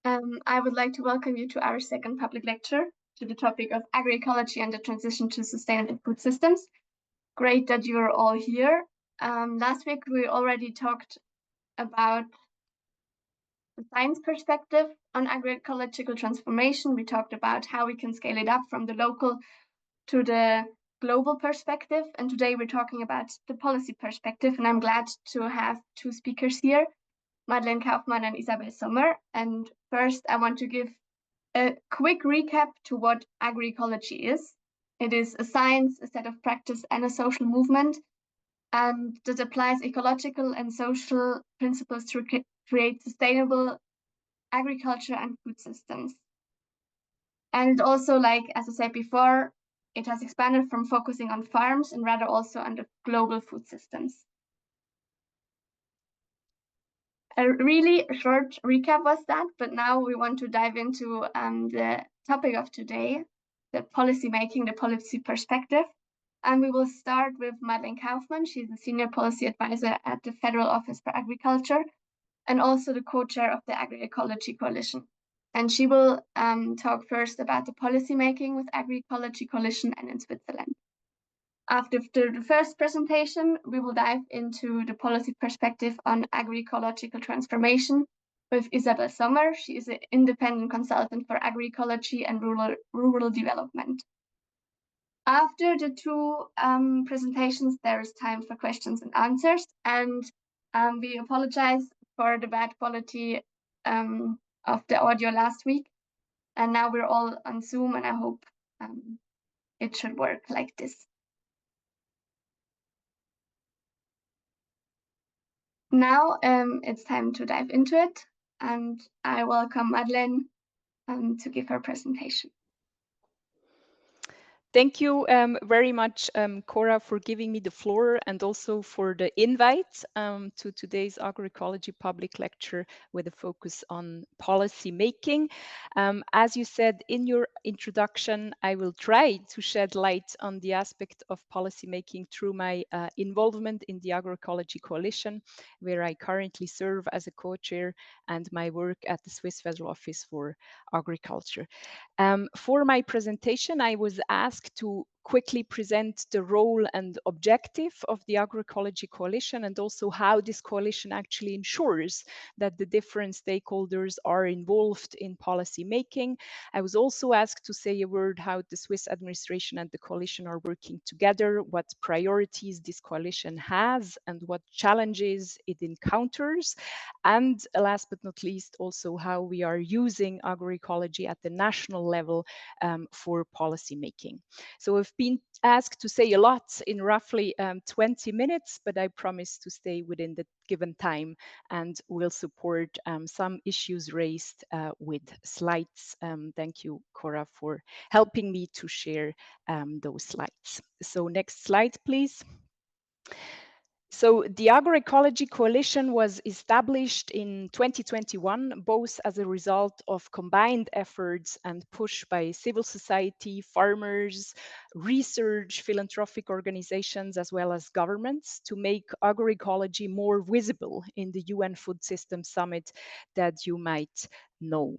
I would like to welcome you to our second public lecture to the topic of agroecology and the transition to sustainable food systems. Great that you're all here. Last week, we already talked about the science perspective on agroecological transformation. We talked about how we can scale it up from the local to the global perspective. And today we're talking about the policy perspective. And I'm glad to have two speakers here, Madeleine Kaufmann and Isabel Sommer. And first, I want to give a quick recap to what agroecology is. It is a science, a set of practice, and a social movement, and that applies ecological and social principles to create sustainable agriculture and food systems. And also, like as I said before, it has expanded from focusing on farms and rather also on the global food systems. A really short recap was that, but now we want to dive into the topic of today, the policy making, the policy perspective. And we will start with Madeleine Kaufmann. She's a senior policy advisor at the Federal Office for Agriculture and also the co-chair of the Agroecology Coalition. And she will talk first about the policy making with Agroecology Coalition and in Switzerland. After the first presentation, we will dive into the policy perspective on agroecological transformation with Isabel Sommer. She is an independent consultant for agroecology and rural development. After the two presentations, there is time for questions and answers. And we apologize for the bad quality of the audio last week. And now we're all on Zoom, and I hope it should work like this. Now it's time to dive into it, and I welcome Madeleine to give her presentation. Thank you very much, Cora, for giving me the floor and also for the invite to today's agroecology public lecture with a focus on policy making. As you said in your introduction, I will try to shed light on the aspect of policy making through my involvement in the Agroecology Coalition, where I currently serve as a co-chair, and my work at the Swiss Federal Office for Agriculture. For my presentation, I was asked to quickly present the role and objective of the Agroecology Coalition and also how this coalition actually ensures that the different stakeholders are involved in policy making. I was also asked to say a word how the Swiss administration and the coalition are working together, what priorities this coalition has and what challenges it encounters, and last but not least also how we are using agroecology at the national level for policy making. So I've been asked to say a lot in roughly 20 minutes, but I promise to stay within the given time and will support some issues raised with slides. Thank you, Cora, for helping me to share those slides. So next slide, please. So the Agroecology Coalition was established in 2021, both as a result of combined efforts and push by civil society, farmers, research, philanthropic organizations, as well as governments to make agroecology more visible in the UN Food Systems Summit that you might know.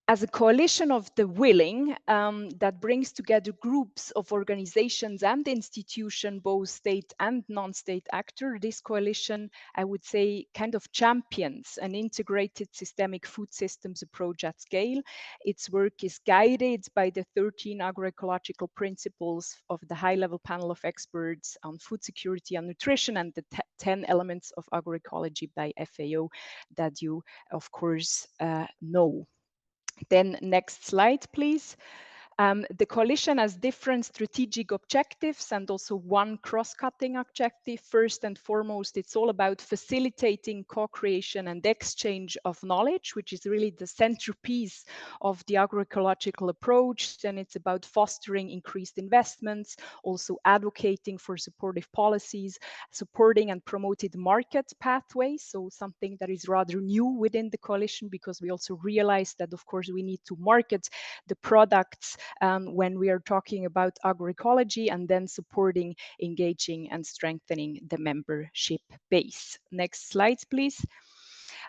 As a coalition of the willing that brings together groups of organizations and institutions, both state and non-state actors, this coalition, I would say, kind of champions an integrated systemic food systems approach at scale. Its work is guided by the 13 agroecological principles of the high-level panel of experts on food security and nutrition and the 10 elements of agroecology by FAO that you, of course, know. Then next slide, please. The coalition has different strategic objectives and also one cross-cutting objective. First and foremost, it's all about facilitating co-creation and exchange of knowledge, which is really the centerpiece of the agroecological approach. Then it's about fostering increased investments, also advocating for supportive policies, supporting and promoting market pathways. So something that is rather new within the coalition, because we also realize that, of course, we need to market the products when we are talking about agroecology, and then supporting, engaging, and strengthening the membership base. Next slide, please.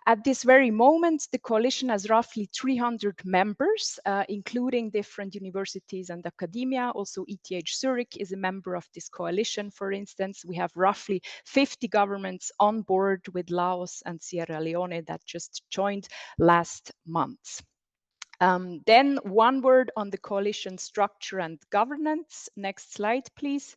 At this very moment, the coalition has roughly 300 members, including different universities and academia. Also, ETH Zurich is a member of this coalition, for instance. We have roughly 50 governments on board, with Laos and Sierra Leone that just joined last month. Then one word on the coalition structure and governance. Next slide, please.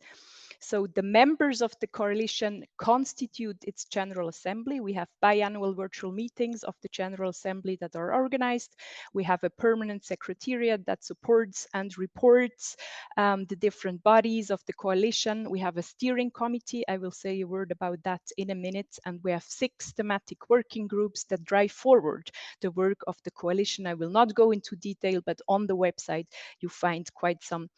So the members of the coalition constitute its General Assembly. We have biannual virtual meetings of the General Assembly that are organized. We have a permanent secretariat that supports and reports the different bodies of the coalition. We have a steering committee. I will say a word about that in a minute. And we have 6 thematic working groups that drive forward the work of the coalition. I will not go into detail, but on the website, you find quite some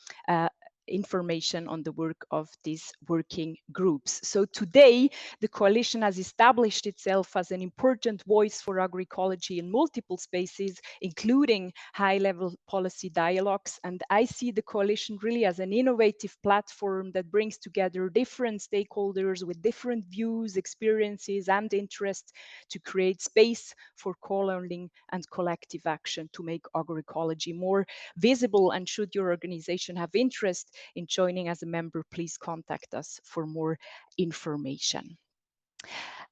information on the work of these working groups. So today, the coalition has established itself as an important voice for agroecology in multiple spaces, including high-level policy dialogues. And I see the coalition really as an innovative platform that brings together different stakeholders with different views, experiences, and interests to create space for co-learning and collective action to make agroecology more visible. And should your organization have interest in joining as a member, please contact us for more information.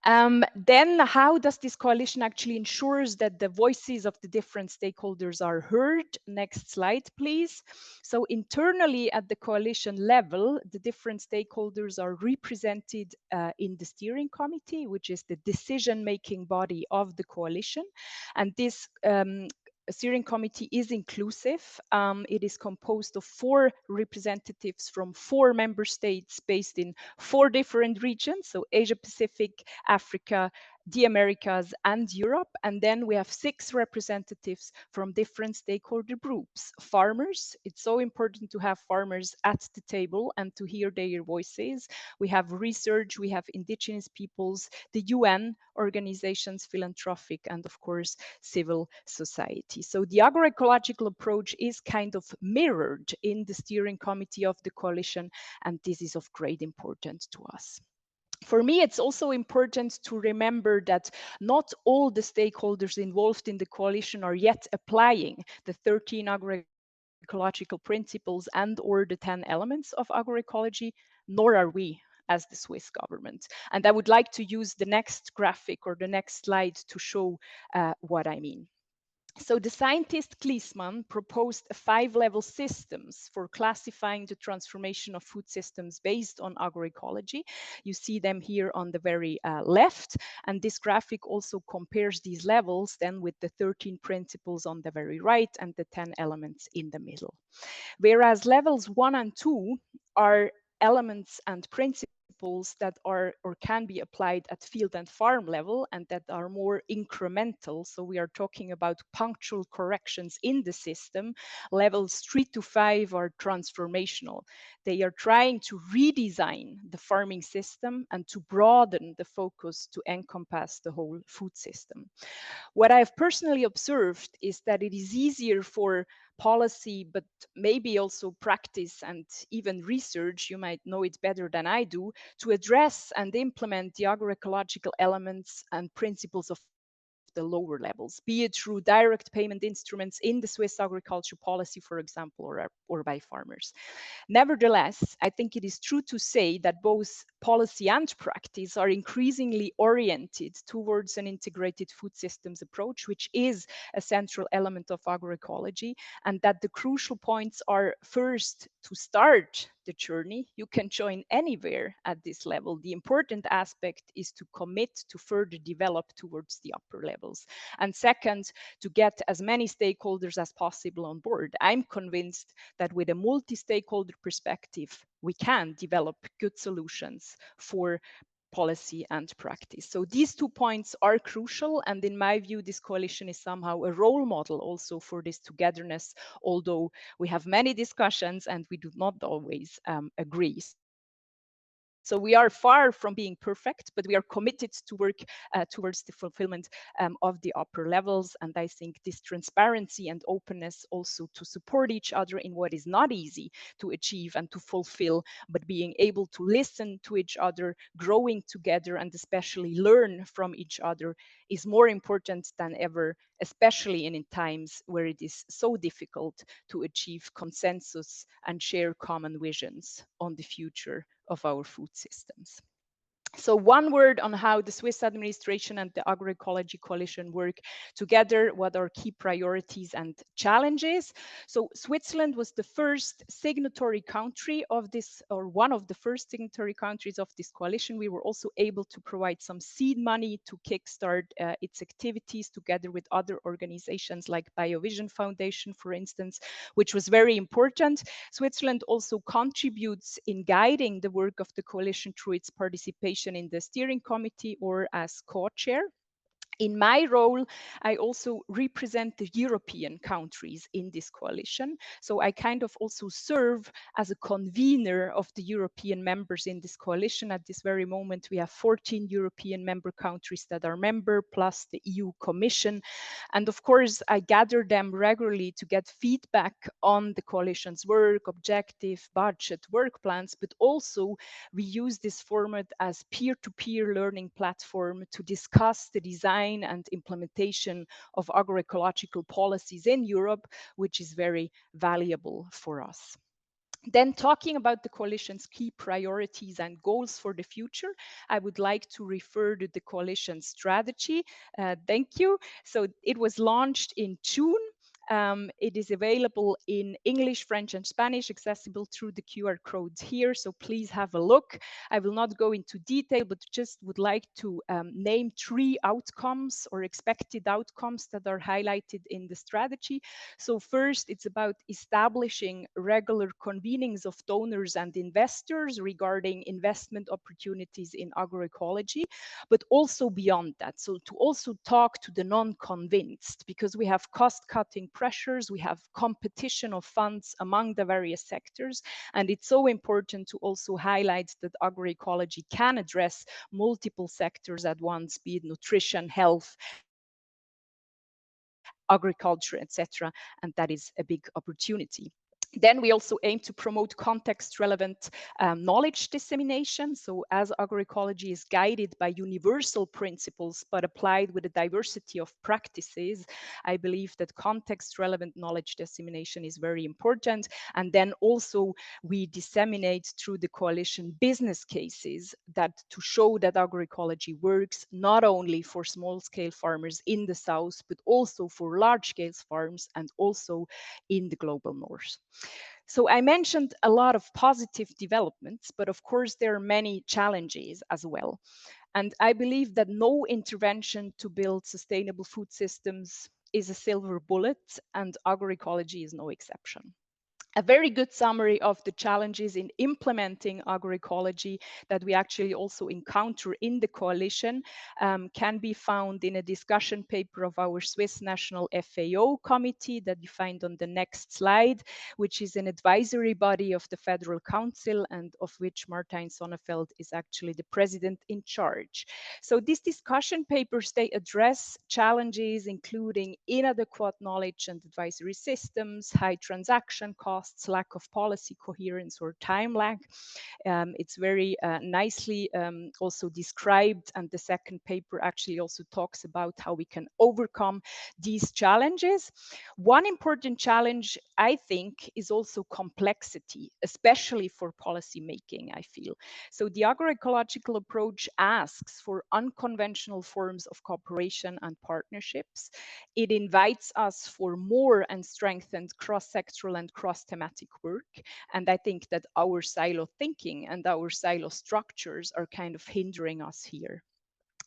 Then how does this coalition actually ensures that the voices of the different stakeholders are heard? Next slide, please. So internally at the coalition level, the different stakeholders are represented in the steering committee, which is the decision-making body of the coalition. And this steering committee is inclusive. It is composed of 4 representatives from 4 member states based in 4 different regions, so Asia Pacific, Africa, the Americas, and Europe. And then we have 6 representatives from different stakeholder groups. Farmers, it's so important to have farmers at the table and to hear their voices. We have research, we have indigenous peoples, the UN organizations, philanthropic, and of course, civil society. So the agroecological approach is kind of mirrored in the steering committee of the coalition, and this is of great importance to us. For me, it's also important to remember that not all the stakeholders involved in the coalition are yet applying the 13 agroecological principles and or the 10 elements of agroecology, nor are we as the Swiss government. And I would like to use the next graphic or the next slide to show what I mean. So the scientist Kliesmann proposed a 5-level systems for classifying the transformation of food systems based on agroecology. You see them here on the very left. And this graphic also compares these levels then with the 13 principles on the very right and the 10 elements in the middle. Whereas levels 1 and 2 are elements and principles that are or can be applied at field and farm level and that are more incremental. So we are talking about punctual corrections in the system. Levels 3 to 5 are transformational. They are trying to redesign the farming system and to broaden the focus to encompass the whole food system. What I've personally observed is that it is easier for policy, but maybe also practice and even research, you might know it better than I do, to address and implement the agroecological elements and principles of the lower levels, be it through direct payment instruments in the Swiss agriculture policy, for example, or by farmers. Nevertheless, I think it is true to say that both policy and practice are increasingly oriented towards an integrated food systems approach, which is a central element of agroecology, and that the crucial points are first to start the journey. You can join anywhere at this level. The important aspect is to commit to further develop towards the upper levels. And second, to get as many stakeholders as possible on board. I'm convinced that with a multi-stakeholder perspective, we can develop good solutions for policy and practice. So these 2 points are crucial. And in my view, this coalition is somehow a role model also for this togetherness, although we have many discussions and we do not always agree. So So we are far from being perfect, but we are committed to work towards the fulfillment of the upper levels. And I think this transparency and openness also to support each other in what is not easy to achieve and to fulfill, but being able to listen to each other, growing together, and especially learn from each other is more important than ever, especially in times where it is so difficult to achieve consensus and share common visions on the future of our food systems. So one word on how the Swiss administration and the Agroecology Coalition work together, what are key priorities and challenges. So Switzerland was the first signatory country of this, or one of the first signatory countries of this coalition. We were also able to provide some seed money to kickstart its activities together with other organizations like BioVision Foundation, for instance, which was very important. Switzerland also contributes in guiding the work of the coalition through its participation in the steering committee or as co-chair. In my role, I also represent the European countries in this coalition. So I kind of also serve as a convener of the European members in this coalition. At this very moment, we have 14 European member countries that are member, plus the EU Commission. And of course, I gather them regularly to get feedback on the coalition's work, objective, budget, work plans, but also we use this format as peer-to-peer learning platform to discuss the design and implementation of agroecological policies in Europe, which is very valuable for us. Then talking about the coalition's key priorities and goals for the future, I would like to refer to the coalition strategy. Thank you. So it was launched in June. It is available in English, French, and Spanish, accessible through the QR codes here. So please have a look. I will not go into detail, but just would like to name 3 outcomes or expected outcomes that are highlighted in the strategy. So first, it's about establishing regular convenings of donors and investors regarding investment opportunities in agroecology, but also beyond that. So to also talk to the non-convinced, because we have cost-cutting pressures, we have competition of funds among the various sectors, and it's so important to also highlight that agroecology can address multiple sectors at once, be it nutrition, health, agriculture, etc. And that is a big opportunity. Then we also aim to promote context relevant knowledge dissemination. So as agroecology is guided by universal principles, but applied with a diversity of practices, I believe that context relevant knowledge dissemination is very important. And then also we disseminate through the coalition business cases that to show that agroecology works not only for small scale farmers in the south, but also for large scale farms and also in the global north. So I mentioned a lot of positive developments, but of course there are many challenges as well. And I believe that no intervention to build sustainable food systems is a silver bullet, and agroecology is no exception. A very good summary of the challenges in implementing agroecology that we actually also encounter in the coalition can be found in a discussion paper of our Swiss National FAO committee that you find on the next slide, which is an advisory body of the Federal Council and of which Martijn Sonneveld is actually the president in charge. So these discussion papers, they address challenges including inadequate knowledge and advisory systems, high transaction costs, lack of policy coherence or time lag. It's very nicely also described, and the second paper actually also talks about how we can overcome these challenges. One important challenge, I think, is also complexity, especially for policy making, I feel. So the agroecological approach asks for unconventional forms of cooperation and partnerships. It invites us for more and strengthened cross-sectoral and cross-thematic work. And I think that our silo thinking and our silo structures are kind of hindering us here.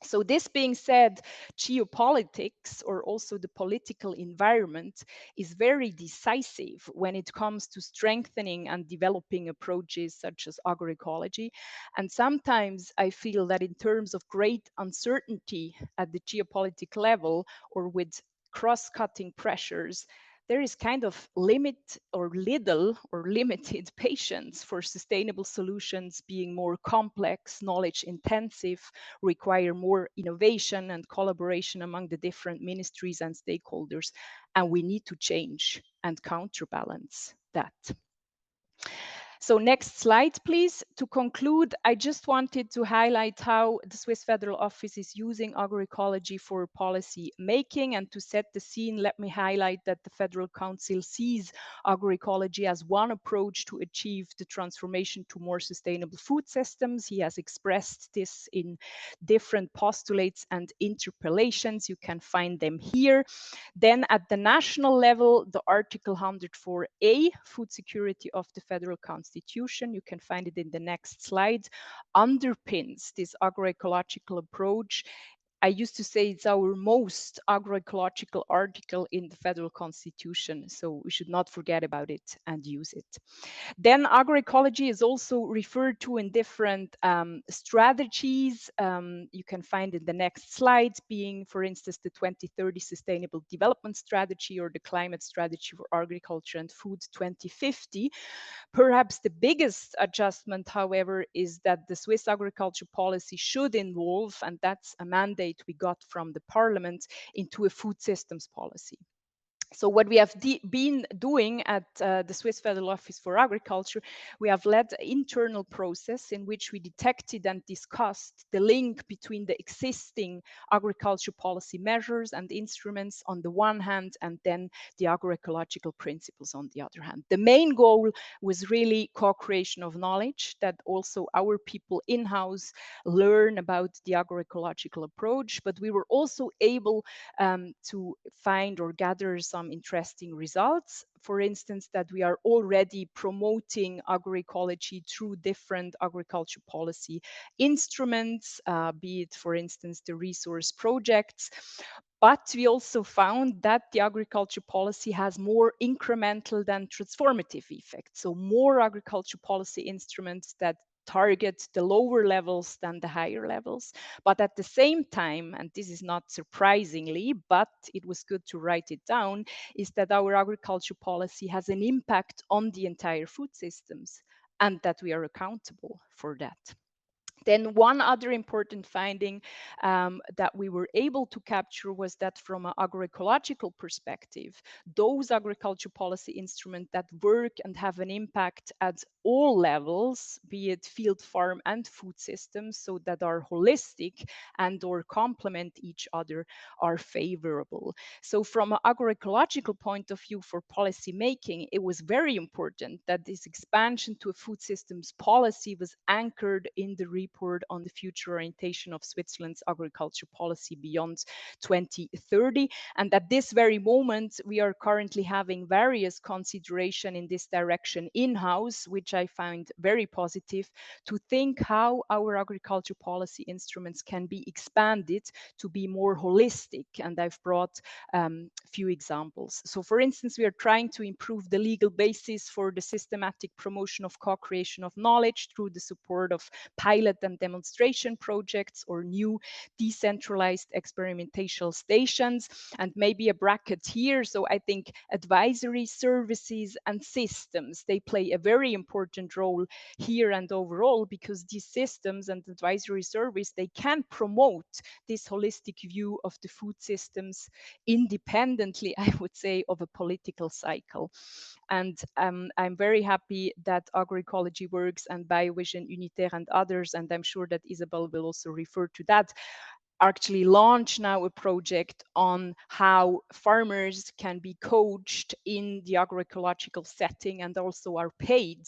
So this being said, geopolitics, or also the political environment, is very decisive when it comes to strengthening and developing approaches such as agroecology. And sometimes I feel that in terms of great uncertainty at the geopolitical level or with cross-cutting pressures, there is kind of limit or little or limited patience for sustainable solutions being more complex, knowledge intensive, require more innovation and collaboration among the different ministries and stakeholders. And we need to change and counterbalance that. So next slide, please. To conclude, I just wanted to highlight how the Swiss Federal Office is using agroecology for policy making. And to set the scene, let me highlight that the Federal Council sees agroecology as one approach to achieve the transformation to more sustainable food systems. He has expressed this in different postulates and interpellations. You can find them here. Then at the national level, the Article 104A, Food Security of the Federal Constitution, you can find it in the next slide, underpins this agroecological approach. I used to say it's our most agroecological article in the federal constitution, so we should not forget about it and use it. Then agroecology is also referred to in different strategies. You can find in the next slide being, for instance, the 2030 Sustainable Development Strategy or the Climate Strategy for Agriculture and Food 2050. Perhaps the biggest adjustment, however, is that the Swiss agriculture policy should involve, and that's a mandate we got from the parliament, into a food systems policy. So what we have been doing at the Swiss Federal Office for Agriculture, we have led an internal process in which we detected and discussed the link between the existing agriculture policy measures and instruments on the one hand, and then the agroecological principles on the other hand. The main goal was really co-creation of knowledge, that also our people in-house learn about the agroecological approach, but we were also able to find or gather some interesting results. For instance, that we are already promoting agroecology through different agriculture policy instruments, be it, for instance, the resource projects. But we also found that the agriculture policy has more incremental than transformative effects. So more agriculture policy instruments that target the lower levels than the higher levels. But at the same time, and this is not surprisingly, but it was good to write it down, is that our agriculture policy has an impact on the entire food systems and that we are accountable for that. Then one other important finding that we were able to capture was that from an agroecological perspective, those agriculture policy instruments that work and have an impact at all levels, be it field, farm, and food systems, so that are holistic and or complement each other, are favorable. So from an agroecological point of view for policy making, it was very important that this expansion to a food systems policy was anchored in the report on the future orientation of Switzerland's agriculture policy beyond 2030. And at this very moment, we are currently having various consideration in this direction in-house, which I find very positive, to think how our agriculture policy instruments can be expanded to be more holistic. And I've brought a few examples. So for instance, we are trying to improve the legal basis for the systematic promotion of co-creation of knowledge through the support of pilot and demonstration projects or new decentralized experimental stations. And maybe a bracket here. So I think advisory services and systems, they play a very important role here and overall, because these systems and advisory service, they can promote this holistic view of the food systems independently, I would say, of a political cycle. And I'm very happy that Agroecology Works and BioVision Unitaire and others, and I'm sure that Isabel will also refer to that, actually launch now a project on how farmers can be coached in the agroecological setting, and also are paid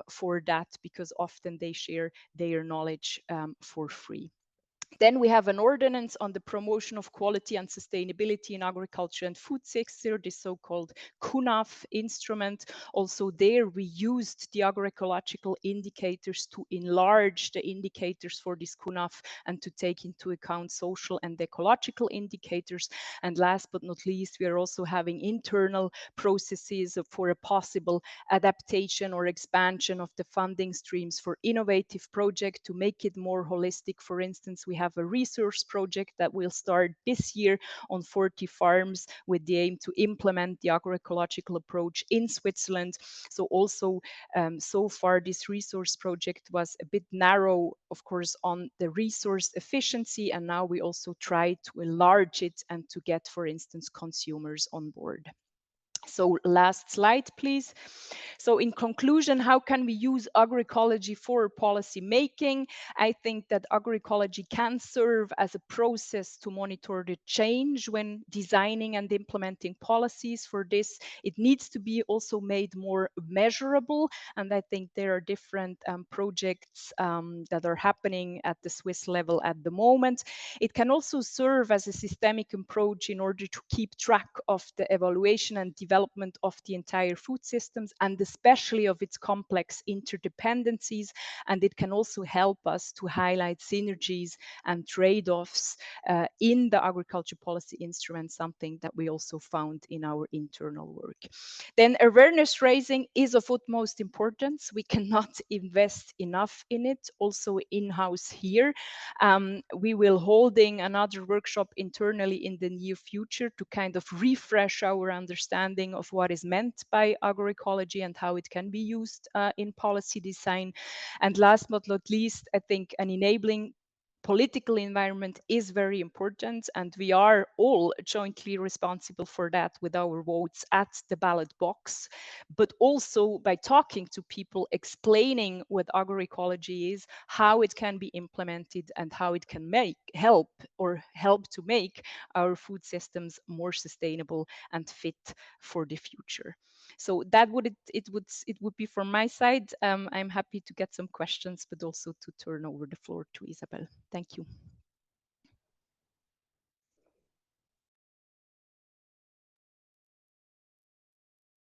for that, because often they share their knowledge for free. Then we have an ordinance on the promotion of quality and sustainability in agriculture and food sector, the so-called CUNAF instrument. Also there we used the agroecological indicators to enlarge the indicators for this CUNAF and to take into account social and ecological indicators. And last but not least, we are also having internal processes for a possible adaptation or expansion of the funding streams for innovative projects to make it more holistic. For instance, we have a resource project that will start this year on 40 farms with the aim to implement the agroecological approach in Switzerland. So also so far this resource project was a bit narrow, of course, on the resource efficiency, and now we also try to enlarge it and to get, for instance, consumers on board. So last slide, please. So in conclusion, how can we use agroecology for policy making? I think that agroecology can serve as a process to monitor the change when designing and implementing policies. For this, it needs to be also made more measurable. And I think there are different projects that are happening at the Swiss level at the moment. It can also serve as a systemic approach in order to keep track of the evaluation and development of the entire food systems, and especially of its complex interdependencies. And it can also help us to highlight synergies and trade-offs in the agriculture policy instrument, something that we also found in our internal work. Then awareness raising is of utmost importance. We cannot invest enough in it, also in-house here. We will holding another workshop internally in the near future to kind of refresh our understanding of what is meant by agroecology and how it can be used in policy design. And last but not least, I think an enabling political environment is very important, and we are all jointly responsible for that with our votes at the ballot box, but also by talking to people, explaining what agroecology is, how it can be implemented, and how it can help to make our food systems more sustainable and fit for the future. So that would be from my side. I'm happy to get some questions, but also to turn over the floor to Isabel. Thank you.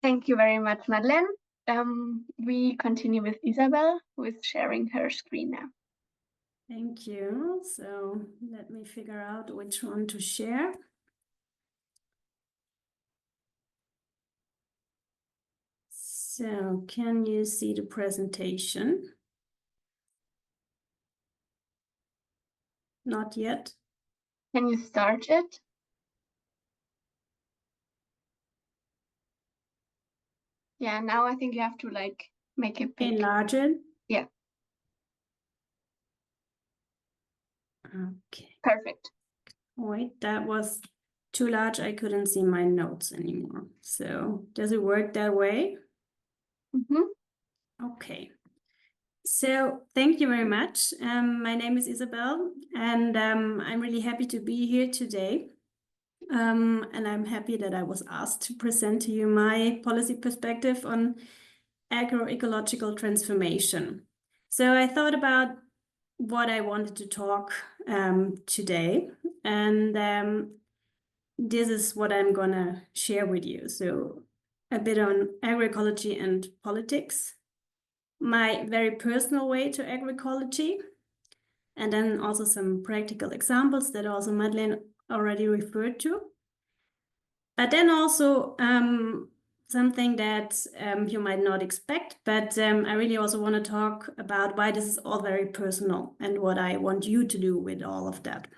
Thank you very much, Madeleine. We continue with Isabel, who is sharing her screen now. Thank you. So let me figure out which one to share. So can you see the presentation? Not yet. Can you start it? Yeah, now I think you have to like make it big. Enlarge it? Yeah. Okay. Perfect. Wait, that was too large. I couldn't see my notes anymore. So does it work that way? Mm-hmm. Okay. So thank you very much. My name is Isabel, and I'm really happy to be here today. And I'm happy that I was asked to present to you my policy perspective on agroecological transformation. So I thought about what I wanted to talk today, and this is what I'm gonna share with you. So a bit on agroecology and politics, my very personal way to agroecology, and then also some practical examples that also Madeleine already referred to. But then also something that you might not expect, but I really also want to talk about why this is all very personal and what I want you to do with all of that.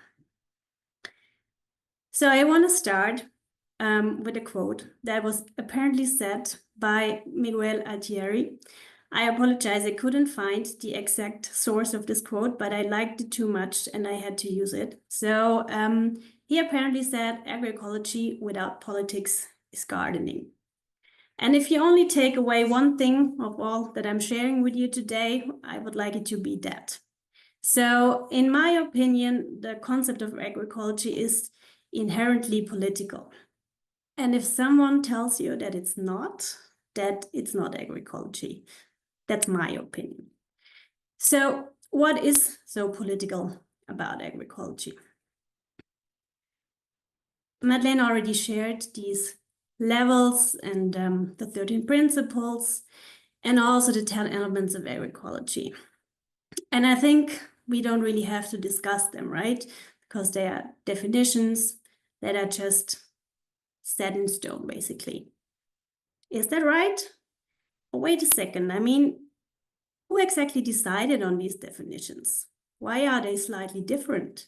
So I want to start with a quote that was apparently said by Miguel Altieri. I apologize, I couldn't find the exact source of this quote, but I liked it too much and I had to use it. So he apparently said, agroecology without politics is gardening. And if you only take away one thing of all that I'm sharing with you today, I would like it to be that. So in my opinion, the concept of agroecology is inherently political. And if someone tells you that it's not agroecology. That's my opinion. So what is so political about agroecology? Madeleine already shared these levels and the 13 principles and also the 10 elements of agroecology. And I think we don't really have to discuss them, right? Because they are definitions that are just set in stone, basically. Is that right? Oh, wait a second. I mean, who exactly decided on these definitions? Why are they slightly different?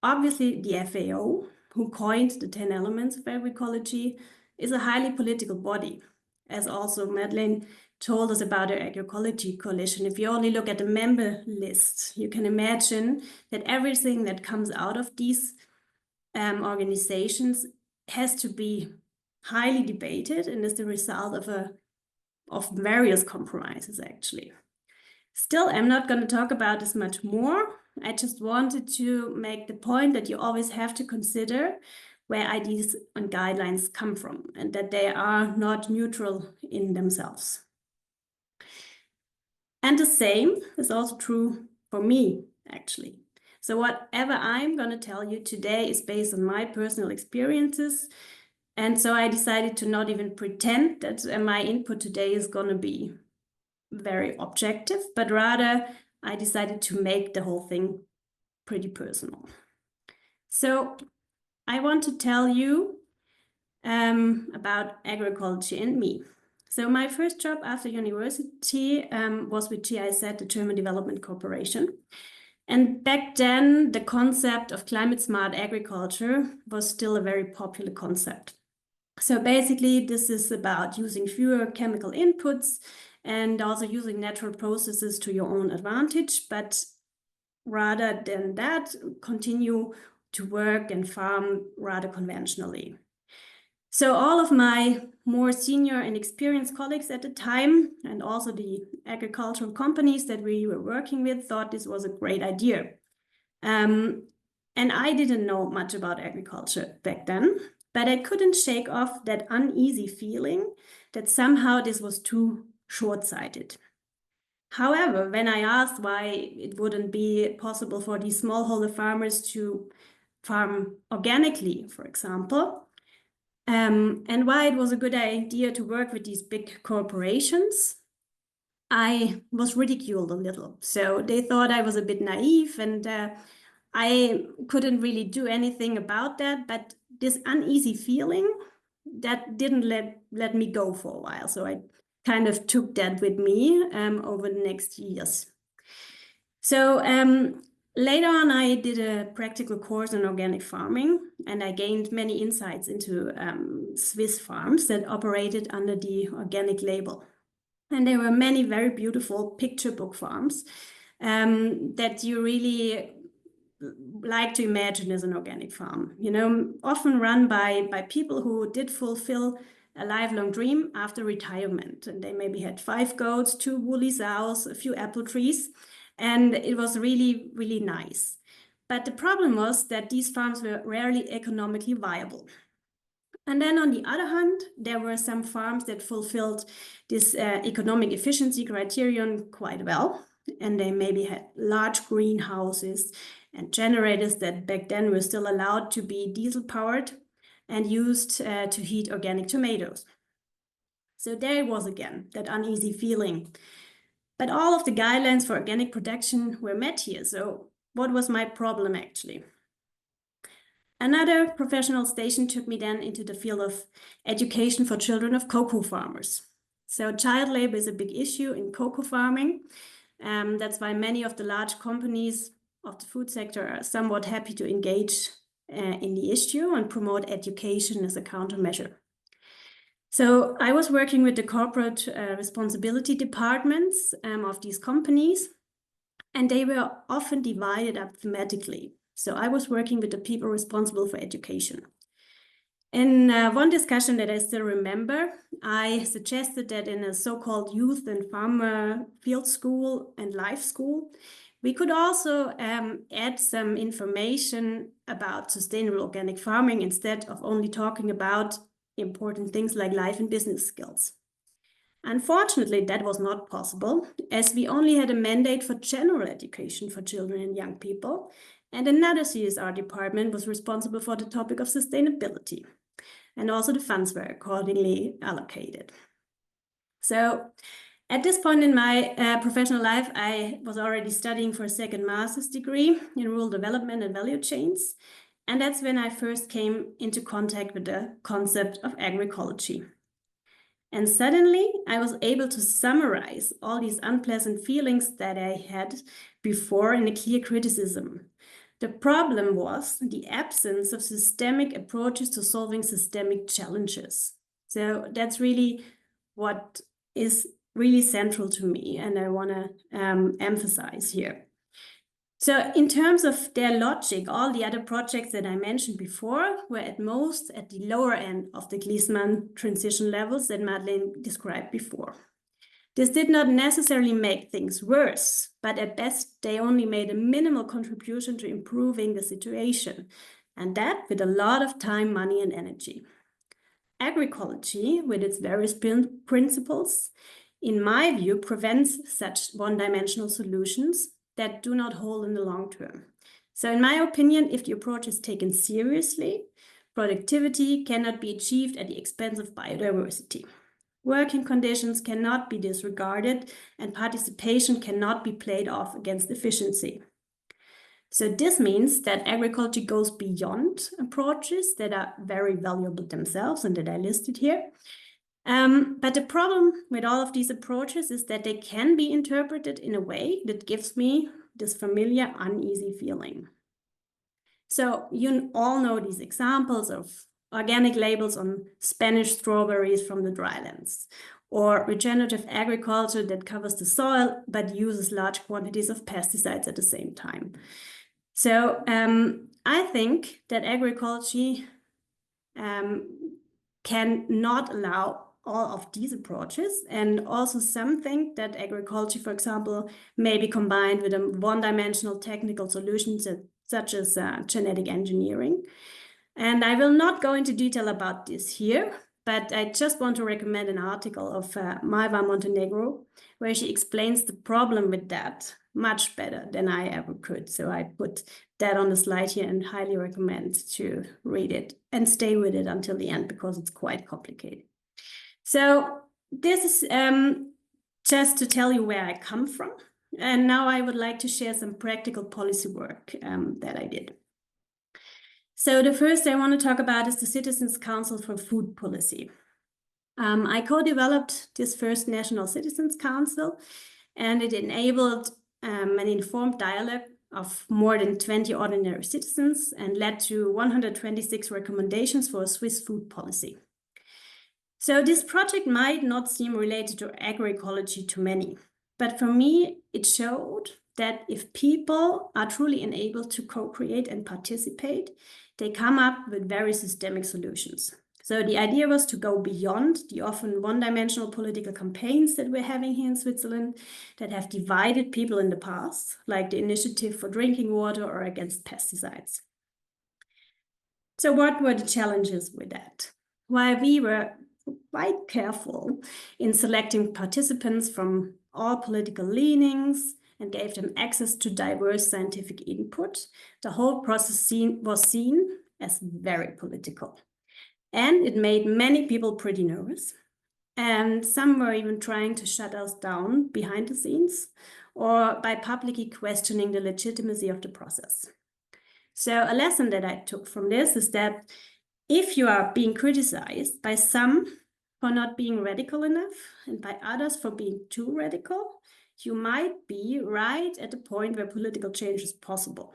Obviously, the FAO, who coined the 10 elements of agroecology, is a highly political body, as also Madeleine told us about the Agroecology Coalition. If you only look at the member list, you can imagine that everything that comes out of these organizations has to be highly debated and is the result of various compromises, actually. Still, I'm not going to talk about this much more. I just wanted to make the point that you always have to consider where ideas and guidelines come from and that they are not neutral in themselves. And the same is also true for me, actually. So whatever I'm going to tell you today is based on my personal experiences. And so I decided to not even pretend that my input today is going to be very objective, but rather I decided to make the whole thing pretty personal. So I want to tell you about agroecology and me. So my first job after university was with GIZ, the German Development Corporation. And back then, the concept of climate smart agriculture was still a very popular concept. So basically, this is about using fewer chemical inputs and also using natural processes to your own advantage, but rather than that, continue to work and farm rather conventionally. So all of my more senior and experienced colleagues at the time, and also the agricultural companies that we were working with, thought this was a great idea. And I didn't know much about agriculture back then, but I couldn't shake off that uneasy feeling that somehow this was too short-sighted. However, when I asked why it wouldn't be possible for these smallholder farmers to farm organically, for example, and why it was a good idea to work with these big corporations, I was ridiculed a little. So they thought I was a bit naive and I couldn't really do anything about that. But this uneasy feeling, that didn't let me go for a while. So I kind of took that with me over the next years. So later on, I did a practical course on organic farming, and I gained many insights into Swiss farms that operated under the organic label. And there were many very beautiful picture book farms that you really like to imagine as an organic farm, you know, often run by people who did fulfill a lifelong dream after retirement. And they maybe had 5 goats, 2 woolly sows, a few apple trees, and it was really, really nice. But the problem was that these farms were rarely economically viable. And then on the other hand, there were some farms that fulfilled this economic efficiency criterion quite well. And they maybe had large greenhouses and generators that back then were still allowed to be diesel powered and used to heat organic tomatoes. So there was again that uneasy feeling. But all of the guidelines for organic production were met here. So what was my problem actually? Another professional station took me then into the field of education for children of cocoa farmers. So child labor is a big issue in cocoa farming. That's why many of the large companies of the food sector are somewhat happy to engage in the issue and promote education as a countermeasure. So I was working with the corporate responsibility departments of these companies, and they were often divided up thematically. So I was working with the people responsible for education. In one discussion that I still remember, I suggested that in a so-called youth and farmer field school and life school, we could also add some information about sustainable organic farming instead of only talking about important things like life and business skills. Unfortunately, that was not possible, as we only had a mandate for general education for children and young people, and another CSR department was responsible for the topic of sustainability, and also the funds were accordingly allocated. So at this point in my professional life, I was already studying for a second master's degree in rural development and value chains, and that's when I first came into contact with the concept of agroecology. And suddenly I was able to summarize all these unpleasant feelings that I had before in a clear criticism. The problem was the absence of systemic approaches to solving systemic challenges. So that's really what is really central to me, and I want to emphasize here. So in terms of their logic, all the other projects that I mentioned before were at most at the lower end of the Gliessmann transition levels that Madeleine described before. This did not necessarily make things worse, but at best they only made a minimal contribution to improving the situation, and that with a lot of time, money, and energy. Agroecology, with its various principles, in my view, prevents such one-dimensional solutions that do not hold in the long term. So in my opinion, if the approach is taken seriously, productivity cannot be achieved at the expense of biodiversity. Working conditions cannot be disregarded, and participation cannot be played off against efficiency. So this means that agroecology goes beyond approaches that are very valuable themselves and that I listed here. But the problem with all of these approaches is that they can be interpreted in a way that gives me this familiar uneasy feeling. So you all know these examples of organic labels on Spanish strawberries from the drylands, or regenerative agriculture that covers the soil but uses large quantities of pesticides at the same time. So I think that agroecology can not allow all of these approaches, and also some think that agroecology, for example, may be combined with a one-dimensional technical solutions such as genetic engineering. And I will not go into detail about this here, but I just want to recommend an article of Malva Montenegro, where she explains the problem with that much better than I ever could. So I put that on the slide here and highly recommend to read it and stay with it until the end because it's quite complicated. So this is just to tell you where I come from. And now I would like to share some practical policy work that I did. So the first I want to talk about is the Citizens' Council for Food Policy. I co-developed this first National Citizens' Council, and it enabled an informed dialogue of more than 20 ordinary citizens and led to 126 recommendations for a Swiss food policy. So this project might not seem related to agroecology to many, but for me, it showed that if people are truly enabled to co-create and participate, they come up with very systemic solutions. So the idea was to go beyond the often one-dimensional political campaigns that we're having here in Switzerland that have divided people in the past, like the Initiative for Drinking Water or against pesticides. So what were the challenges with that? While we were quite careful in selecting participants from all political leanings and gave them access to diverse scientific input, the whole process was seen as very political. And it made many people pretty nervous. And some were even trying to shut us down behind the scenes or by publicly questioning the legitimacy of the process. So a lesson that I took from this is that if you are being criticized by some for not being radical enough and by others for being too radical, you might be right at the point where political change is possible.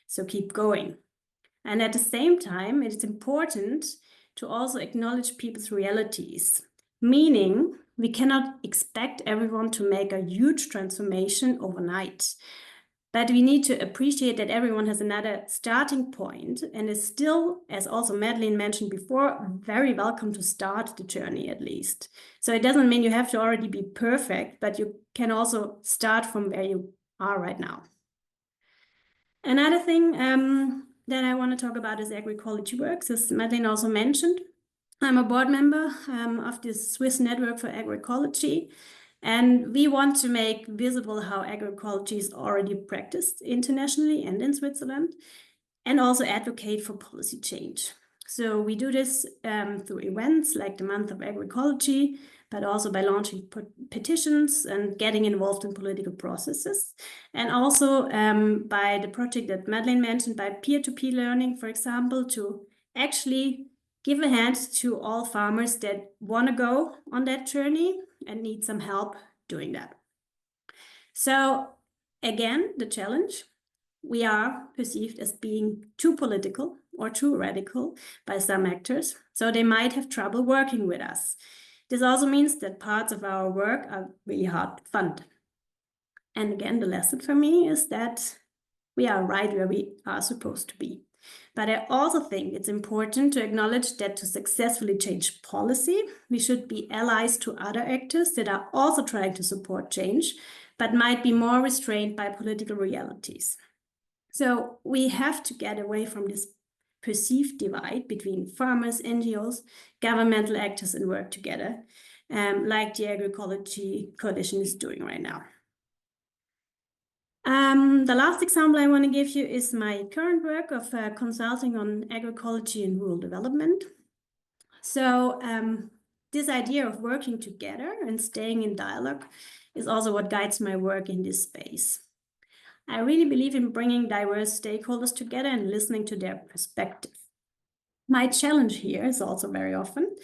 So keep going. And at the same time, it is important to also acknowledge people's realities, meaning we cannot expect everyone to make a huge transformation overnight. But we need to appreciate that everyone has another starting point and is still, as also Madeleine mentioned before, very welcome to start the journey at least. So it doesn't mean you have to already be perfect, but you can also start from where you are right now. Another thing that I want to talk about is agroecology works, as Madeleine also mentioned. I'm a board member of the Swiss Network for Agroecology, and we want to make visible how agroecology is already practiced internationally and in Switzerland, and also advocate for policy change. So we do this through events like the Month of Agroecology, but also by launching petitions and getting involved in political processes. And also by the project that Madeleine mentioned, by peer-to-peer learning, for example, to actually give a hand to all farmers that want to go on that journey and need some help doing that. So again, the challenge, we are perceived as being too political or too radical by some actors, so they might have trouble working with us. This also means that parts of our work are really hard to fund. And again, the lesson for me is that we are right where we are supposed to be. But I also think it's important to acknowledge that to successfully change policy, we should be allies to other actors that are also trying to support change, but might be more restrained by political realities. So we have to get away from this perceived divide between farmers, NGOs, governmental actors, and work together, like the Agroecology Coalition is doing right now. The last example I want to give you is my current work of consulting on agroecology and rural development. So this idea of working together and staying in dialogue is also what guides my work in this space. I really believe in bringing diverse stakeholders together and listening to their perspective. My challenge here is also very often,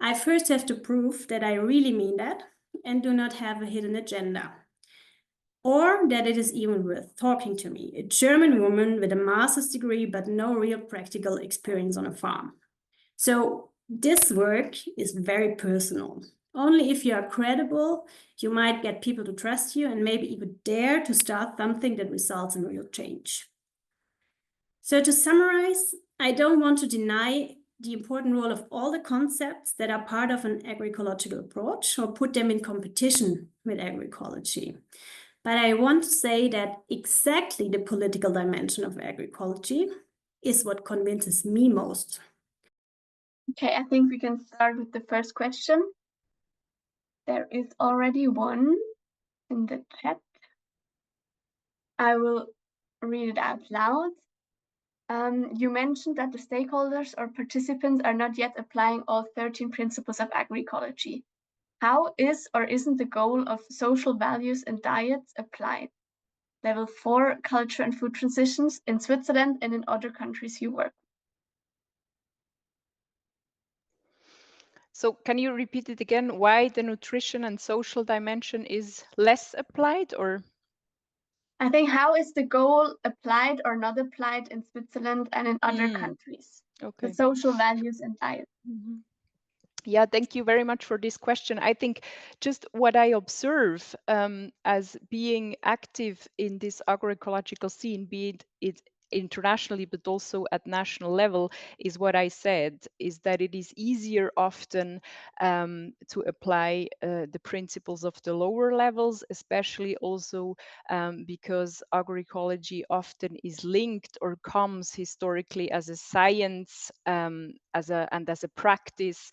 I first have to prove that I really mean that and do not have a hidden agenda, or that it is even worth talking to me, a German woman with a master's degree but no real practical experience on a farm. So this work is very personal. Only if you are credible, you might get people to trust you and maybe even dare to start something that results in real change. So to summarize, I don't want to deny the important role of all the concepts that are part of an agroecological approach or put them in competition with agroecology. But I want to say that exactly the political dimension of agroecology is what convinces me most. Okay, I think we can start with the first question. There is already one in the chat. I will read it out loud. You mentioned that the stakeholders or participants are not yet applying all 13 principles of agroecology. How is or isn't the goal of social values and diets applied? Level 4 culture and food transitions in Switzerland and in other countries you work. So can you repeat it again? Why the nutrition and social dimension is less applied, or? I think how is the goal applied or not applied in Switzerland and in other countries? Okay. The social values and diet. Mm-hmm. Yeah, thank you very much for this question. I think just what I observe as being active in this agroecological scene, be it internationally but also at national level, is what I said, is that it is easier often to apply the principles of the lower levels, especially also because agroecology often is linked or comes historically as a science, as a practice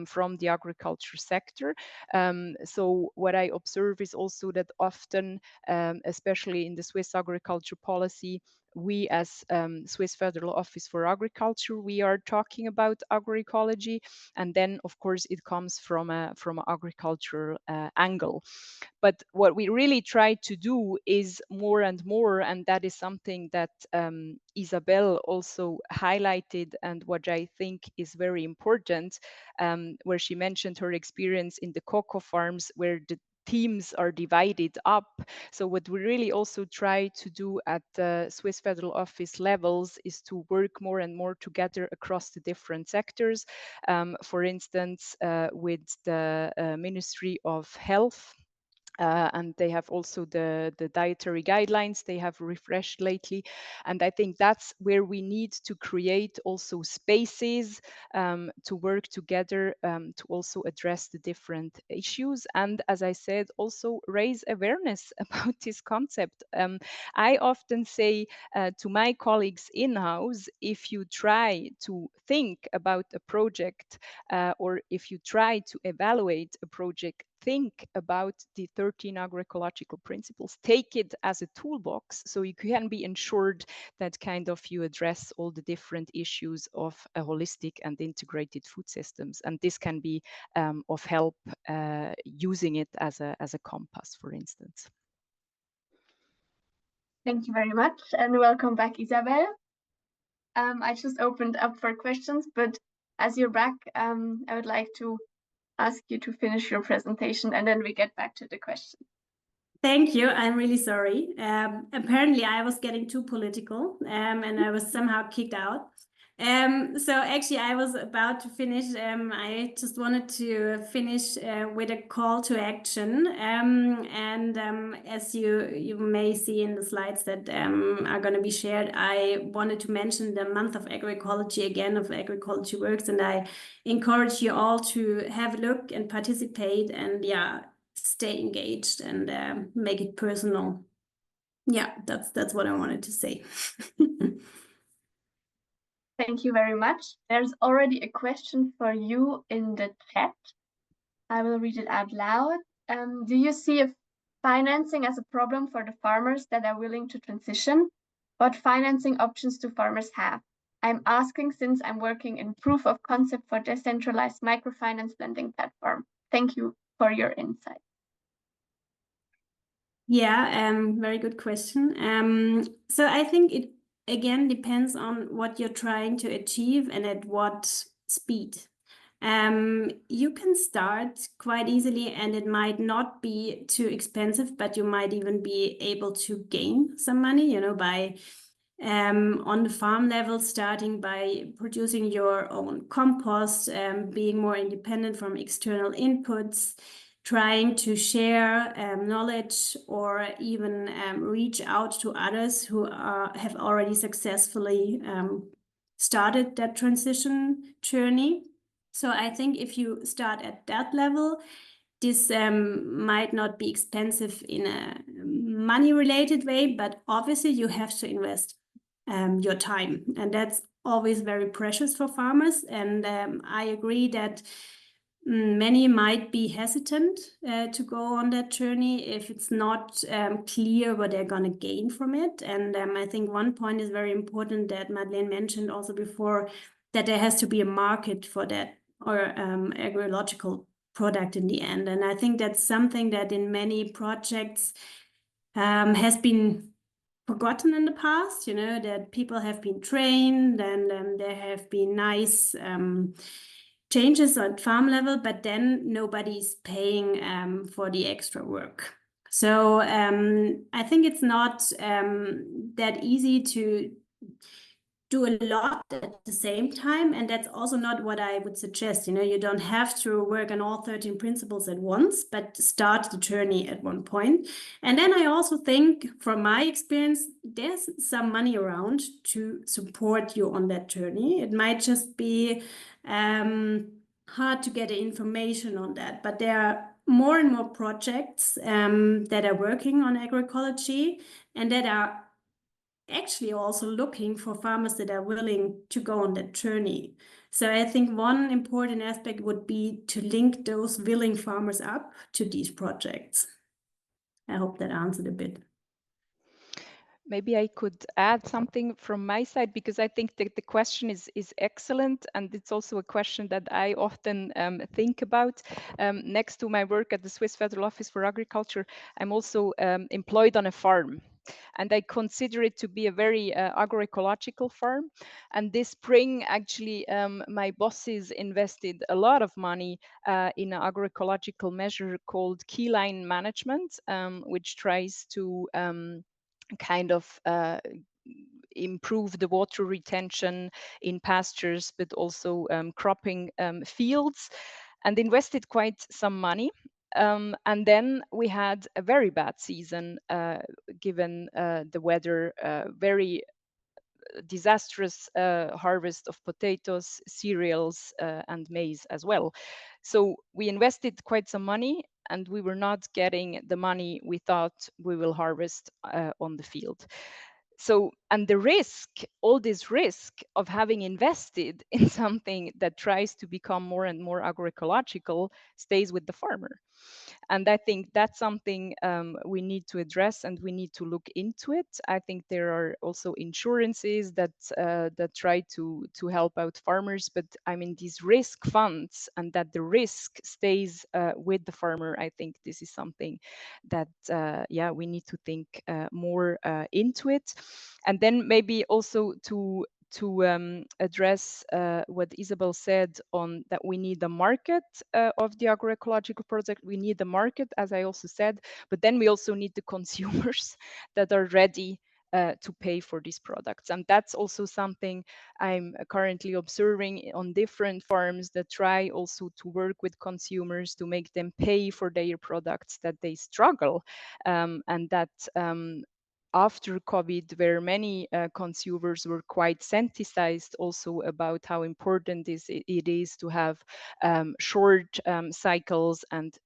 from the agriculture sector. So what I observe is also that often, especially in the Swiss agriculture policy, we as Swiss Federal Office for Agriculture, we are talking about agroecology, and then of course it comes from an agricultural angle. But what we really try to do is more and more, and that is something that Isabel also highlighted, and what I think is very important, where she mentioned her experience in the cocoa farms, where the teams are divided up. So what we really also try to do at the Swiss Federal Office levels is to work more and more together across the different sectors. For instance, with the Ministry of Health, and they have also the dietary guidelines they have refreshed lately. And I think that's where we need to create also spaces to work together to also address the different issues. And as I said, also raise awareness about this concept. I often say to my colleagues in-house, if you try to think about a project or if you try to evaluate a project, think about the 13 agroecological principles, take it as a toolbox so you can be ensured that kind of you address all the different issues of a holistic and integrated food systems. And this can be of help using it as a compass, for instance. Thank you very much and welcome back, Isabel. I just opened up for questions, but as you're back, I would like to ask you to finish your presentation, and then we get back to the question. Thank you. I'm really sorry. Apparently, I was getting too political, and I was somehow kicked out. So actually, I was about to finish. I just wanted to finish with a call to action. As you may see in the slides that are going to be shared, I wanted to mention the month of agroecology again, of Agroecology Works, and I encourage you all to have a look and participate, and stay engaged and make it personal. Yeah, that's what I wanted to say. Thank you very much. There's already a question for you in the chat. I will read it out loud. Do you see financing as a problem for the farmers that are willing to transition? What financing options do farmers have? I'm asking since I'm working in proof of concept for decentralized microfinance lending platform. Thank you for your insight. Yeah, very good question. So I think it again depends on what you're trying to achieve and at what speed. You can start quite easily and it might not be too expensive, but you might even be able to gain some money, by on the farm level, starting by producing your own compost, being more independent from external inputs, trying to share knowledge, or even reach out to others who have already successfully started that transition journey. So I think if you start at that level, this might not be expensive in a money-related way, but obviously you have to invest your time, and that's always very precious for farmers. And I agree that many might be hesitant to go on that journey if it's not clear what they're going to gain from it. And I think one point is very important that Madeleine mentioned also before, that there has to be a market for that, or agroecological product in the end. And I think that's something that in many projects has been forgotten in the past, that people have been trained and there have been nice changes at farm level, but then nobody's paying for the extra work. So I think it's not that easy to do a lot at the same time, and that's also not what I would suggest. You don't have to work on all 13 principles at once, but start the journey at one point. And then I also think, from my experience, there's some money around to support you on that journey. It might just be hard to get the information on that, but there are more and more projects that are working on agroecology and that are actually also looking for farmers that are willing to go on that journey. So I think one important aspect would be to link those willing farmers up to these projects. I hope that answered a bit. Maybe I could add something from my side, because I think that the question is excellent, and it's also a question that I often think about. Next to my work at the Swiss Federal Office for Agriculture, I'm also employed on a farm, and I consider it to be a very agroecological farm. And this spring, actually, my bosses invested a lot of money in an agroecological measure called keyline management, which tries to kind of improve the water retention in pastures, but also cropping fields, and invested quite some money. And then we had a very bad season, given the weather, very disastrous harvest of potatoes, cereals, and maize as well. So we invested quite some money, and we were not getting the money we thought we will harvest on the field. So, and the risk, all this risk of having invested in something that tries to become more and more agroecological, stays with the farmer. And I think that's something we need to address, and we need to look into it. I think there are also insurances that try to help out farmers, but I mean, these risk funds, and that the risk stays with the farmer. I think this is something that we need to think more into it. And then maybe also to address what Isabel said on that we need the market of the agroecological project. We need the market, as I also said, but then we also need the consumers that are ready to pay for these products. And that's also something I'm currently observing on different farms that try also to work with consumers to make them pay for their products, that they struggle. And that after COVID, where many consumers were quite sensitized also about how important it is to have short cycles and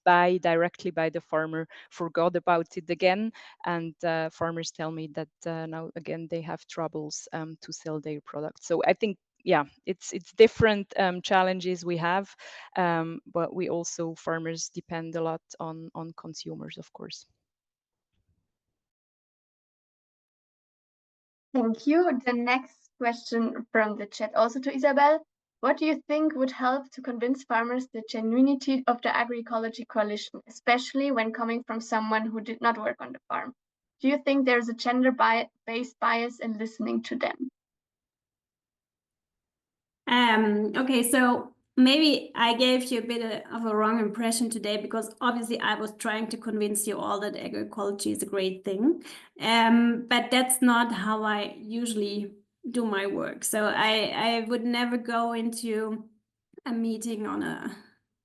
buy directly by the farmer, forgot about it again. And farmers tell me that now again they have troubles to sell their products. So I think, yeah, it's different challenges we have, but we also, farmers depend a lot on consumers, of course. Thank you. The next question from the chat, also to Isabel. What do you think would help to convince farmers the genuinity of the Agroecology Coalition, especially when coming from someone who did not work on the farm? Do you think there's a gender-based bias in listening to them? Okay, so maybe I gave you a bit of a wrong impression today, because obviously I was trying to convince you all that agroecology is a great thing. But that's not how I usually do my work. So I would never go into a meeting on a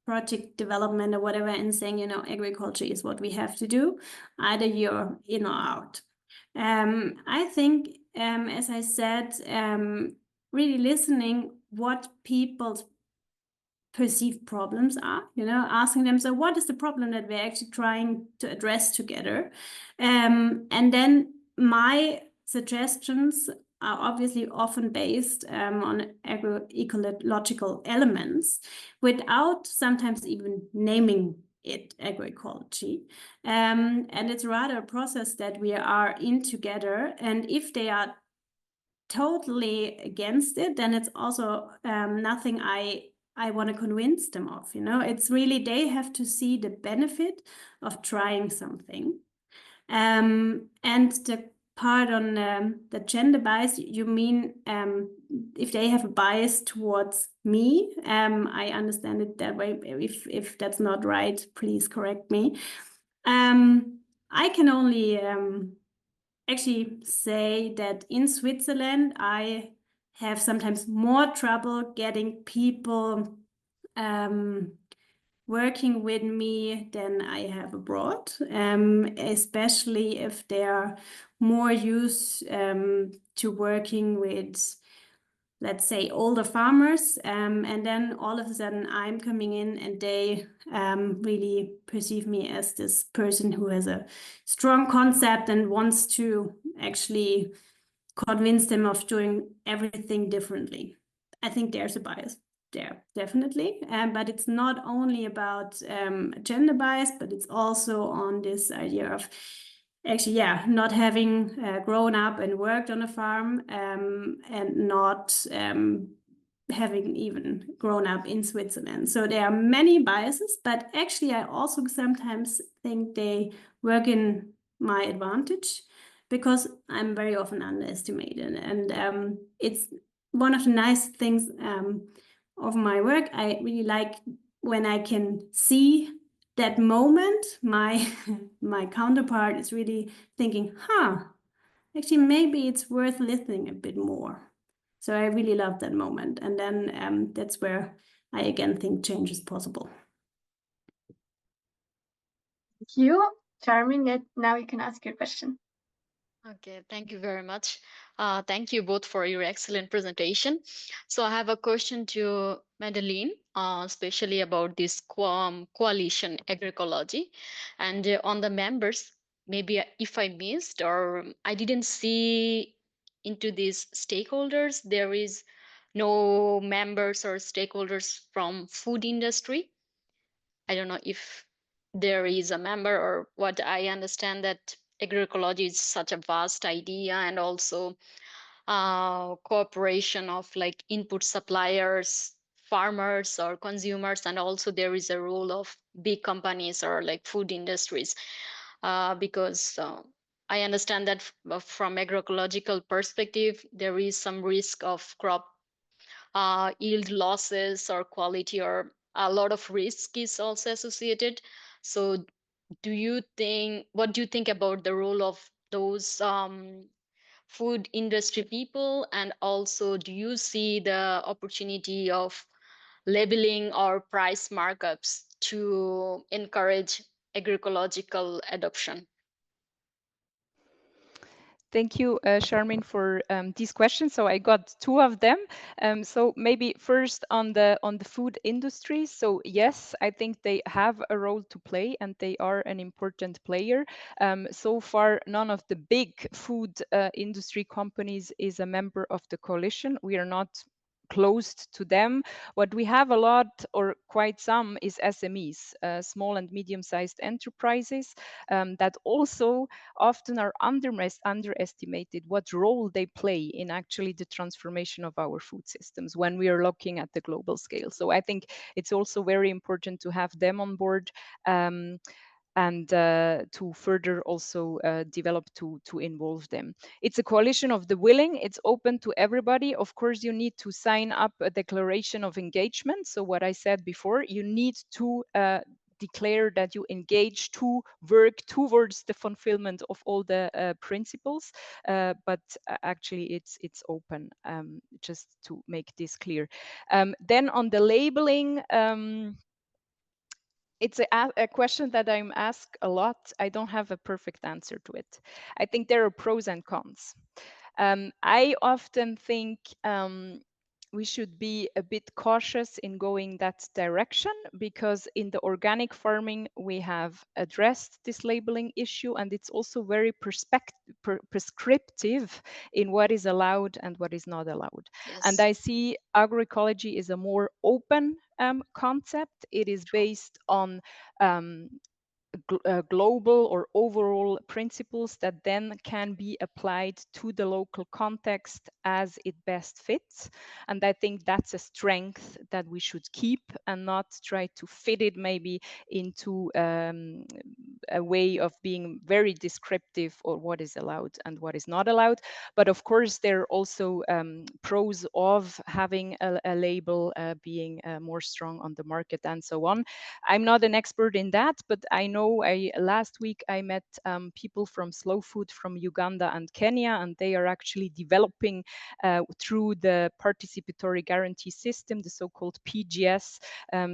project development or whatever and saying, agriculture is what we have to do. Either you're in or out. I think, as I said, really listening what people's perceived problems are, asking them, so what is the problem that we're actually trying to address together? And then my suggestions are obviously often based on agroecological elements, without sometimes even naming it agroecology. And it's rather a process that we are in together. And if they are totally against it, then it's also nothing I want to convince them of. It's really, they have to see the benefit of trying something. And the part on the gender bias, you mean if they have a bias towards me? I understand it that way. If that's not right, please correct me. I can only actually say that in Switzerland, I have sometimes more trouble getting people working with me than I have abroad, especially if they are more used to working with, let's say, older farmers. And then all of a sudden I'm coming in and they really perceive me as this person who has a strong concept and wants to actually convince them of doing everything differently. I think there's a bias there, definitely. But it's not only about gender bias, but it's also on this idea of actually, not having grown up and worked on a farm, and not having even grown up in Switzerland. So there are many biases, but actually I also sometimes think they work in my advantage, because I'm very often underestimated. And it's one of the nice things of my work. I really like when I can see that moment, my my counterpart is really thinking, actually maybe it's worth listening a bit more. So I really love that moment. And then that's where I again think change is possible. Thank you. Charming. Now you can ask your question. Okay, thank you very much. Thank you both for your excellent presentation. So I have a question to Madeline, especially about this coalition agroecology, and on the members. Maybe if I missed or I didn't see into these stakeholders, there is no members or stakeholders from food industry. I don't know if there is a member or what. I understand that agroecology is such a vast idea, and also cooperation of like input suppliers, farmers or consumers, and also there is a role of big companies or like food industries, because I understand that from agroecological perspective, there is some risk of crop yield losses or quality, or a lot of risk is also associated. So what do you think about the role of those food industry people? And also, do you see the opportunity of labeling or price markups to encourage agroecological adoption? Thank you, Charmaine, for these questions. So I got two of them. So maybe first on the food industry. So yes, I think they have a role to play, and they are an important player. So far, none of the big food industry companies is a member of the coalition. We are not closed to them. What we have a lot, or quite some, is SMEs, small and medium-sized enterprises, that also often are underestimated what role they play in actually the transformation of our food systems when we are looking at the global scale. So I think it's also very important to have them on board. And to further also develop to involve them. It's a coalition of the willing. It's open to everybody. Of course, you need to sign up a declaration of engagement. So what I said before, you need to declare that you engage to work towards the fulfillment of all the principles, but actually it's open, just to make this clear. Then on the labeling, it's a question that I'm asked a lot. I don't have a perfect answer to it. I think there are pros and cons. I often think we should be a bit cautious in going that direction, because in the organic farming, we have addressed this labeling issue, and it's also very prescriptive in what is allowed and what is not allowed. And Yes. I see agroecology is a more open concept. It is based on global or overall principles that then can be applied to the local context as it best fits. And I think that's a strength that we should keep, and not try to fit it maybe into a way of being very descriptive or what is allowed and what is not allowed. But of course, there are also pros of having a label being more strong on the market and so on. I'm not an expert in that, but I know last week I met people from Slow Food from Uganda and Kenya, and they are actually developing through the participatory guarantee system, the so-called PGS,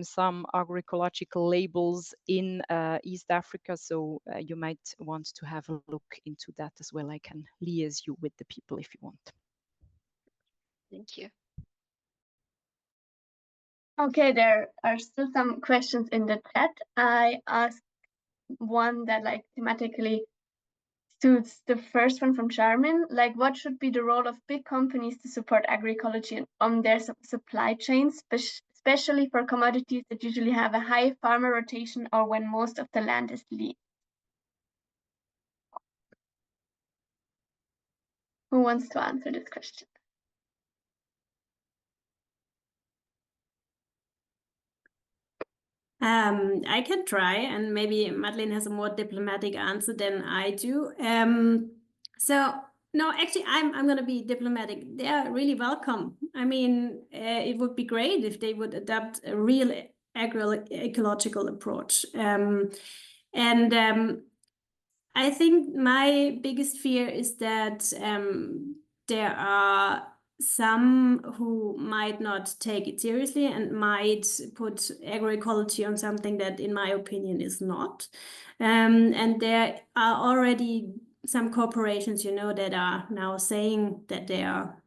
some agroecological labels in East Africa. So you might want to have a look into that as well. I can liaise you with the people if you want. Thank you. Okay, there are still some questions in the chat. I asked one that like thematically suits the first one from Charmin. Like, what should be the role of big companies to support agroecology on their supply chains, especially for commodities that usually have a high farmer rotation or when most of the land is leased? Who wants to answer this question? I can try, and maybe Madeleine has a more diplomatic answer than I do. So no, actually, I'm going to be diplomatic. They are really welcome. I mean, it would be great if they would adopt a real agroecological approach. I think my biggest fear is that there are some who might not take it seriously and might put agroecology on something that, in my opinion, is not. And there are already some corporations, that are now saying that they are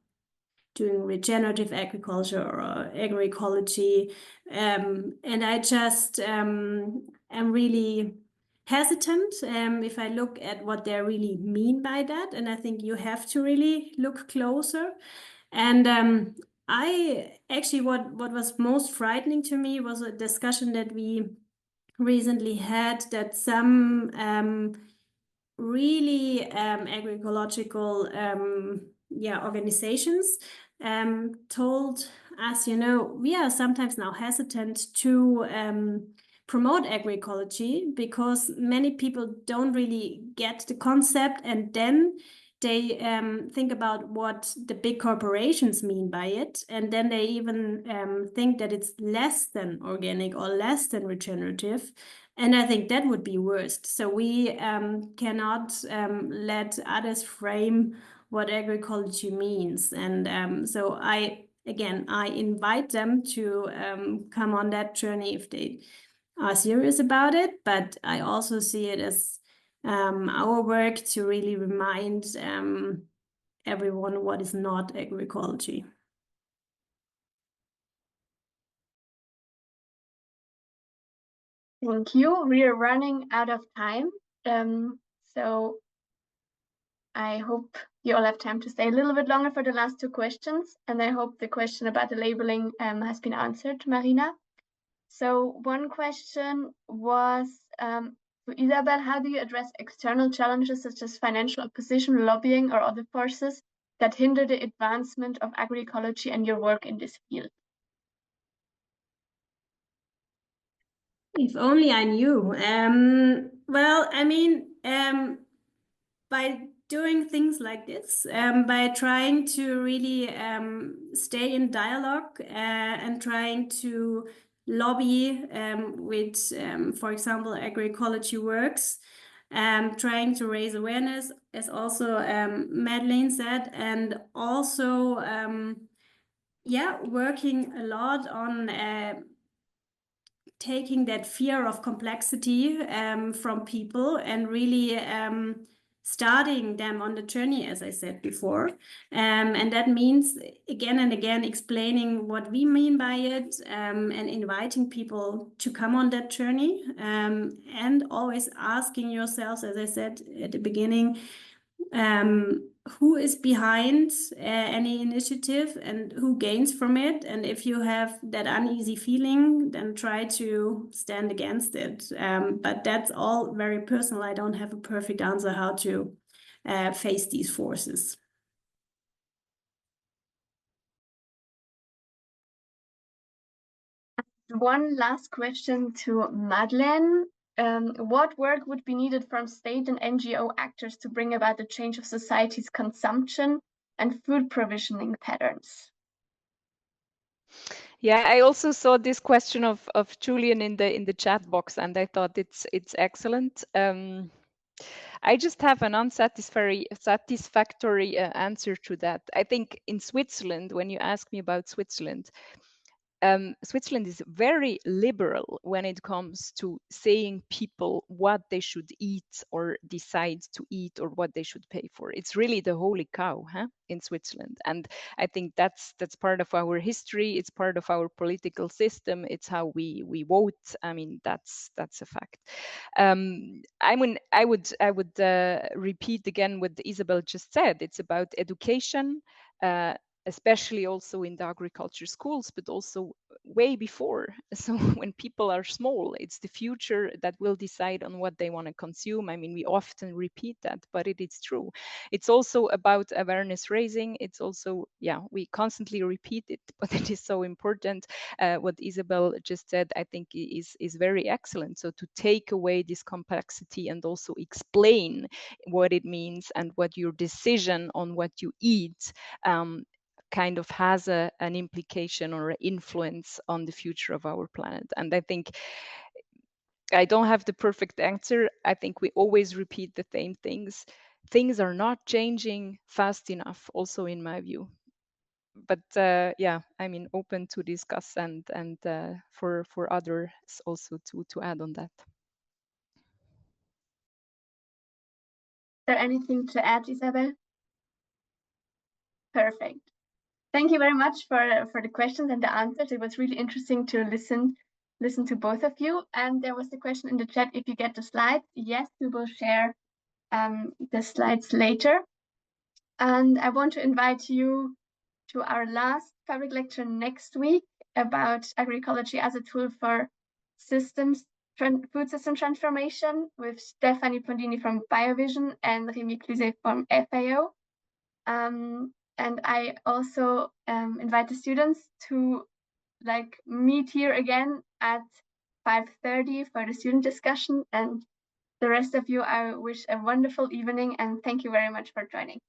doing regenerative agriculture or agroecology. And I just am really hesitant if I look at what they really mean by that. And I think you have to really look closer. And I actually, what was most frightening to me was a discussion that we recently had, that some really agroecological organizations told us, we are sometimes now hesitant to promote agroecology, because many people don't really get the concept, and then they think about what the big corporations mean by it, and then they even think that it's less than organic or less than regenerative. And I think that would be worst. So we cannot let others frame what agroecology means. And so I invite them to come on that journey if they are serious about it. But I also see it as our work to really remind everyone what is not agroecology. Thank you. We are running out of time. So I hope you all have time to stay a little bit longer for the last two questions. And I hope the question about the labeling has been answered, Marina. So one question was to Isabel, how do you address external challenges such as financial opposition, lobbying, or other forces that hinder the advancement of agroecology and your work in this field? If only I knew. Well, I mean, by doing things like this, by trying to really stay in dialogue and trying to lobby with, for example, Agroecology Works, trying to raise awareness, as also Madeleine said, and also, yeah, working a lot on taking that fear of complexity from people and really starting them on the journey, as I said before. And that means again and again explaining what we mean by it, and inviting people to come on that journey, and always asking yourselves, as I said at the beginning, who is behind any initiative and who gains from it. And if you have that uneasy feeling, then try to stand against it. But that's all very personal. I don't have a perfect answer how to face these forces. One last question to Madeleine. What work would be needed from state and NGO actors to bring about the change of society's consumption and food provisioning patterns? Yeah, I also saw this question of Julian in the chat box, and I thought it's excellent. I just have an satisfactory answer to that. I think in Switzerland, when you ask me about Switzerland, Switzerland is very liberal when it comes to saying people what they should eat or decide to eat or what they should pay for. It's really the holy cow, in Switzerland. And I think that's part of our history. It's part of our political system. It's how we vote. I mean, that's a fact. I mean, I would repeat again what Isabel just said. It's about education. Especially also in the agriculture schools, but also way before. So when people are small, it's the future that will decide on what they want to consume. I mean, we often repeat that, but it is true. It's also about awareness raising. It's also, yeah, we constantly repeat it, but it is so important. What Isabel just said, I think is very excellent. So to take away this complexity and also explain what it means and what your decision on what you eat kind of has an implication or an influence on the future of our planet. And I think I don't have the perfect answer. I think we always repeat the same things. Things are not changing fast enough, also in my view. But yeah, I mean, open to discuss and for others also to add on that. Is there anything to add, Isabel? Perfect. Thank you very much for the questions and the answers. It was really interesting to listen to both of you. And there was the question in the chat, if you get the slides. Yes, we will share the slides later. And I want to invite you to our last public lecture next week about agroecology as a tool for food system transformation with Stephanie Pondini from BioVision and Rémi Cluzet from FAO. And I also invite the students to meet here again at 5:30 for the student discussion. And the rest of you, I wish a wonderful evening and thank you very much for joining.